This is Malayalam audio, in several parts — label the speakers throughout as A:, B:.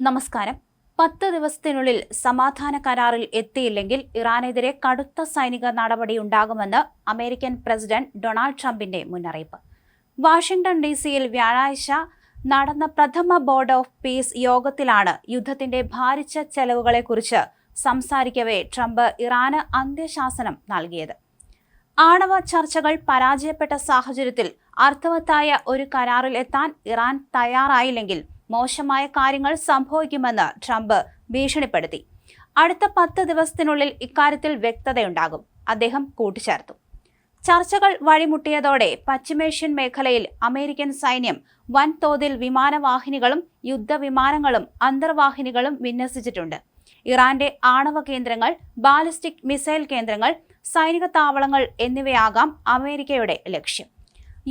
A: നമസ്കാരം. 10 ദിവസത്തിനുള്ളിൽ സമാധാന കരാറിൽ എത്തിയില്ലെങ്കിൽ ഇറാനെതിരെ കടുത്ത സൈനിക നടപടിയുണ്ടാകുമെന്ന് അമേരിക്കൻ പ്രസിഡന്റ് ഡൊണാൾഡ് ട്രംപിന്റെ മുന്നറിയിപ്പ്. വാഷിംഗ്ടൺ ഡിസിയിൽ വ്യാഴാഴ്ച നടന്ന പ്രഥമ ബോർഡ് ഓഫ് പീസ് യോഗത്തിലാണ് യുദ്ധത്തിന്റെ ഭാരിച്ച ചെലവുകളെക്കുറിച്ച് സംസാരിക്കവേ ട്രംപ് ഇറാന് അന്ത്യശാസനം നൽകിയത്. ആണവ ചർച്ചകൾ പരാജയപ്പെട്ട സാഹചര്യത്തിൽ അർത്ഥവത്തായ ഒരു കരാറിൽ എത്താൻ ഇറാൻ തയ്യാറായില്ലെങ്കിൽ മോശമായ കാര്യങ്ങൾ സംഭവിക്കുമെന്ന് ട്രംപ് ഭീഷണിപ്പെടുത്തി. അടുത്ത 10 ദിവസത്തിനുള്ളിൽ ഇക്കാര്യത്തിൽ വ്യക്തതയുണ്ടാകും, അദ്ദേഹം കൂട്ടിച്ചേർത്തു. ചർച്ചകൾ വഴിമുട്ടിയതോടെ പശ്ചിമേഷ്യൻ മേഖലയിൽ അമേരിക്കൻ സൈന്യം വൻതോതിൽ വിമാനവാഹിനികളും യുദ്ധവിമാനങ്ങളും അന്തർവാഹിനികളും വിന്യസിച്ചിട്ടുണ്ട്. ഇറാന്റെ ആണവ കേന്ദ്രങ്ങൾ, ബാലിസ്റ്റിക് മിസൈൽ കേന്ദ്രങ്ങൾ, സൈനിക താവളങ്ങൾ എന്നിവയാകാം അമേരിക്കയുടെ ലക്ഷ്യം.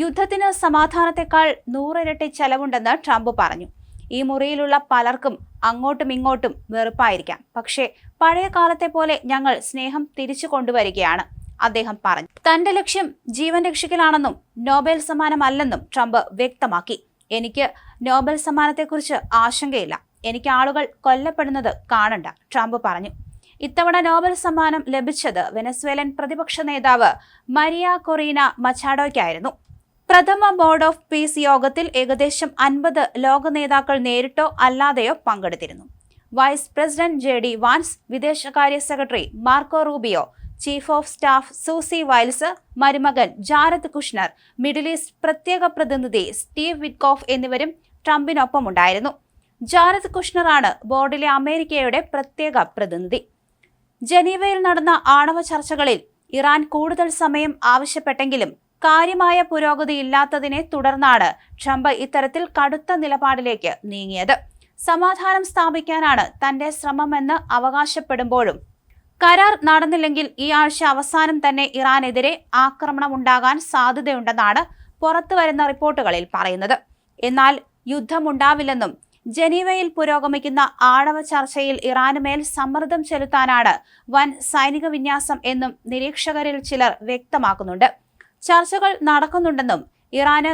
A: യുദ്ധത്തിന് സമാധാനത്തെക്കാൾ 100 ഇരട്ടി ചെലവുണ്ടെന്ന് ട്രംപ് പറഞ്ഞു. ഈ മുറിയിലുള്ള പലർക്കും അങ്ങോട്ടും ഇങ്ങോട്ടും വെറുപ്പായിരിക്കാം, പക്ഷേ പഴയ കാലത്തെ പോലെ ഞങ്ങൾ സ്നേഹം തിരിച്ചു കൊണ്ടുവരികയാണ്, അദ്ദേഹം പറഞ്ഞു. തന്റെ ലക്ഷ്യം ജീവൻ രക്ഷിക്കലാണെന്നും നോബൽ സമ്മാനമല്ലെന്നും ട്രംപ് വ്യക്തമാക്കി. എനിക്ക് നോബൽ സമ്മാനത്തെക്കുറിച്ച് ആശങ്കയില്ല, എനിക്ക് ആളുകൾ കൊല്ലപ്പെടുന്നത് കാണണ്ട, ട്രംപ് പറഞ്ഞു. ഇത്തവണ നോബൽ സമ്മാനം ലഭിച്ചത് വെനസ്വേലൻ പ്രതിപക്ഷ നേതാവ് മരിയ കൊറീന മച്ചാഡോയ്ക്കായിരുന്നു. പ്രഥമ ബോർഡ് ഓഫ് പീസ് യോഗത്തിൽ ഏകദേശം 50 ലോക നേതാക്കൾ നേരിട്ടോ അല്ലാതെയോ പങ്കെടുത്തിരുന്നു. വൈസ് പ്രസിഡന്റ് JD വാൻസ്, വിദേശകാര്യ secretary Marco Rubio, chief of staff Susie Wiles, മരുമകൻ ജാരദ് കുഷ്നർ, മിഡിൽ ഈസ്റ്റ് പ്രത്യേക പ്രതിനിധി സ്റ്റീവ് വിറ്റ്കോഫ് എന്നിവരും ട്രംപിനൊപ്പമുണ്ടായിരുന്നു. ജാരദ് കുഷ്നറാണ് ബോർഡിലെ അമേരിക്കയുടെ പ്രത്യേക പ്രതിനിധി. ജനീവയിൽ നടന്ന ആണവ ചർച്ചകളിൽ ഇറാൻ കൂടുതൽ സമയം ആവശ്യപ്പെട്ടെങ്കിലും കാര്യമായ പുരോഗതിയില്ലാത്തതിനെ തുടർന്നാണ് ട്രംപ് ഇത്തരത്തിൽ കടുത്ത നിലപാടിലേക്ക് നീങ്ങിയത്. സമാധാനം സ്ഥാപിക്കാനാണ് തന്റെ ശ്രമമെന്ന് അവകാശപ്പെടുമ്പോഴും കരാർ നടന്നില്ലെങ്കിൽ ഈ ആഴ്ച അവസാനം തന്നെ ഇറാനെതിരെ ആക്രമണമുണ്ടാകാൻ സാധ്യതയുണ്ടെന്നാണ് പുറത്തുവരുന്ന റിപ്പോർട്ടുകളിൽ പറയുന്നത്. എന്നാൽ യുദ്ധമുണ്ടാവില്ലെന്നും ജനീവയിൽ പുരോഗമിക്കുന്ന ആണവ ചർച്ചയിൽ ഇറാനുമേൽ സമ്മർദ്ദം ചെലുത്താനാണ് വൻ സൈനിക വിന്യാസം എന്നും നിരീക്ഷകരിൽ ചിലർ വ്യക്തമാക്കുന്നുണ്ട്. ചർച്ചകൾ നടക്കുന്നുണ്ടെന്നും ഇറാൻ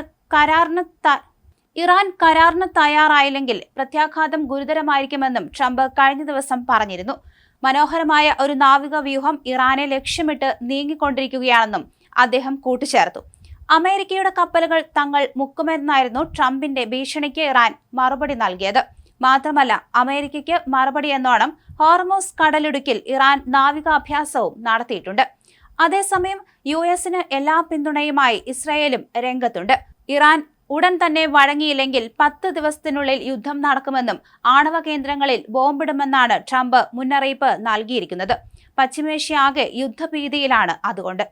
A: കരാറിന് തയ്യാറായില്ലെങ്കിൽ പ്രത്യാഘാതം ഗുരുതരമായിരിക്കുമെന്നും ട്രംപ് കഴിഞ്ഞ ദിവസം പറഞ്ഞിരുന്നു. മനോഹരമായ ഒരു നാവിക വ്യൂഹം ഇറാനെ ലക്ഷ്യമിട്ട് നീങ്ങിക്കൊണ്ടിരിക്കുകയാണെന്നും അദ്ദേഹം കൂട്ടിച്ചേർത്തു. അമേരിക്കയുടെ കപ്പലുകൾ തങ്ങൾ മുക്കുമെന്നായിരുന്നു ട്രംപിന്റെ ഭീഷണിക്ക് ഇറാൻ മറുപടി നൽകിയത്. മാത്രമല്ല, അമേരിക്കയ്ക്ക് മറുപടി എന്നോണം ഹോർമൂസ് കടലിടുക്കിൽ ഇറാൻ നാവികാഭ്യാസവും നടത്തിയിട്ടുണ്ട്. അതേസമയം US-ന് എല്ലാ പിന്തുണയുമായി ഇസ്രായേലും രംഗത്തുണ്ട്. ഇറാൻ ഉടൻ തന്നെ വഴങ്ങിയില്ലെങ്കിൽ 10 ദിവസത്തിനുള്ളിൽ യുദ്ധം നടക്കുമെന്നും ആണവ കേന്ദ്രങ്ങളിൽ ബോംബിടുമെന്നാണ് ട്രംപ് മുന്നറിയിപ്പ് നൽകിയിരിക്കുന്നത്. പശ്ചിമേഷ്യ ആകെ യുദ്ധഭീതിയിലാണ് അതുകൊണ്ട്.